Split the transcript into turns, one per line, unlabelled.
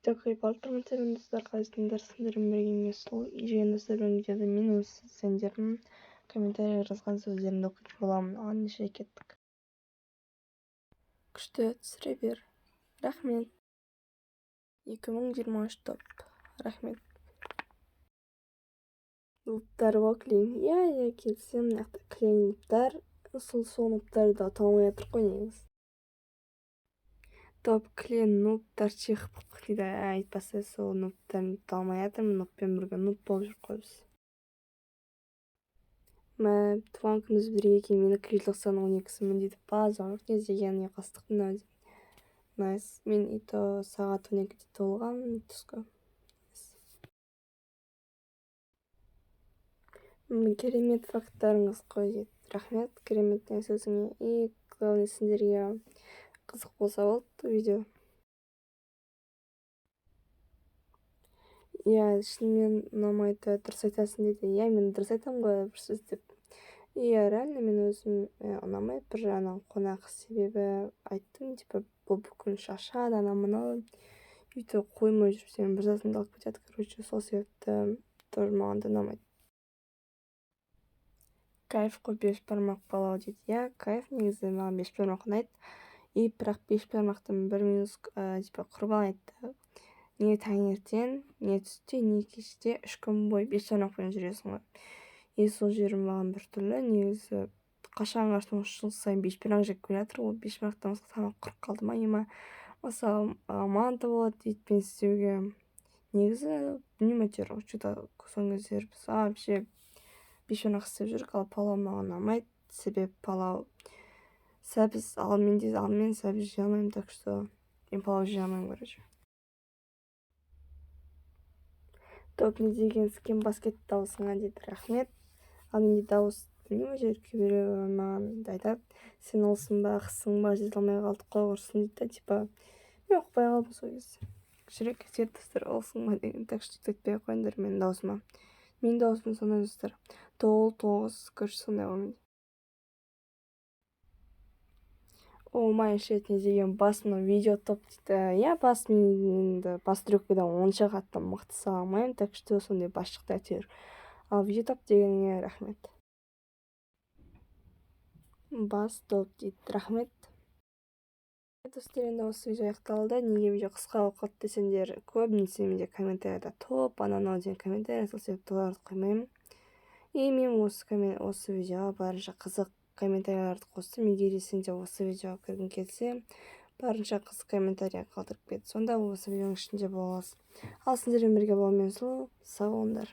Такой балтырмын достар, кайсыңдар сендер менен бирге эмес. Сол жеген достор менен видеода мен өз сендердин комментарий жазган сөздөрүңдү окуйт болом. Аны иши кеттик. Күчтүү түсүрө бер. Рахмет. 2023 топ. Рахмет. Нуптар Воклин. Я келсем, клейн нуптар. Сол нуптарды да таамай атыр го негизи. Топ клен нуптар чих дейді айтпаса сол нуптарын таамай атырмын. Нуппен бирге нуп болуп жүрүп койбуз. Туган күнүбүз бирге экен. Мени желтоқсан 12-симин дейді. База жок деген кастыктын. Найс. Мен ито саат 12-де толгам түскө. Керемет факттарыңыз кой дейт. Рахмет керемет сөзүңө. И главный сендерге кызык болсо болот видео. Шынымен ұнамайды, дұрыс айтасың дейді. Мен дұрыс айтам ғой бір сөз деп. Реально мен өзім ұнамайды бір жағынан қонақ себебі айттым, бұл бүкіл шашады, мынау өйтіп қоймай жүрсем бір затымды алып кетеді. Короче, сол себепті тоже маған да ұнамайды. Кайф қой беш бармақ балау дейді. Кайф негізі маған беш бармақ ұнайды. И бірақ беш бармақтан бір минус құрбан айтты. Не таңертең, не түсте, не кеште 3 күн бойы беш бармақпен жүресің ғой. И сол жерім маған бір түрлі негізі қашан жыл сайын беш бармақ жеп келе жатыр. Ол беш бармақтан басқа тамақ құрып қалды ма, ема мысалы манты болады дейді мен істеуге. Негізі білмеймін әйтеуір учета соңғы кездері біз вообще беш бармақ істеп жүрік, ал палау маған ұнамайды. Себебі палау сәбіз алмен сәбіз жей алмаймын, так что мен палау жей алмаймын, короче. Топ не деген кем баскет дауысыңа дейді. Рахмет. Ал менде дауыс білмеймін жерге бере маған айтады. Сен олсың ба, ақсың ба, жете алмай қалдық қой құрсын дейді. Мен ұқпай қалдым сол кезде. Жүрек кетеді достар, олсың ба деген. Так что айтпай қойыңдар менің даусыма. Менің даусым сондай достар. 9, көрші сондай ғой менде. Май шет не деген басымның видео топ дейді. Бас мен бас трюккадан онша қатты мықты сала алмаймын, так что сондай бас шықты әйтеуір. Ал видео топ дегеніңе рахмет. Бас топ дейді. Рахмет. Достар, енді осы видео аяқталды. Неге видео қысқа болып қалды десеңдер, көбінесе менде комментарияда топ, анау деген комментарий, сол себепті оларды қоймаймын. И мен осы видеоға барынша қызық комментарияларды қостым. Егер сенде осы видеоға кіргің келсе, барынша қызық комментария қалдырып кет. Сонда осы видеоның ішінде боласың. Ал сендермен бірге болумен сау болыңдар.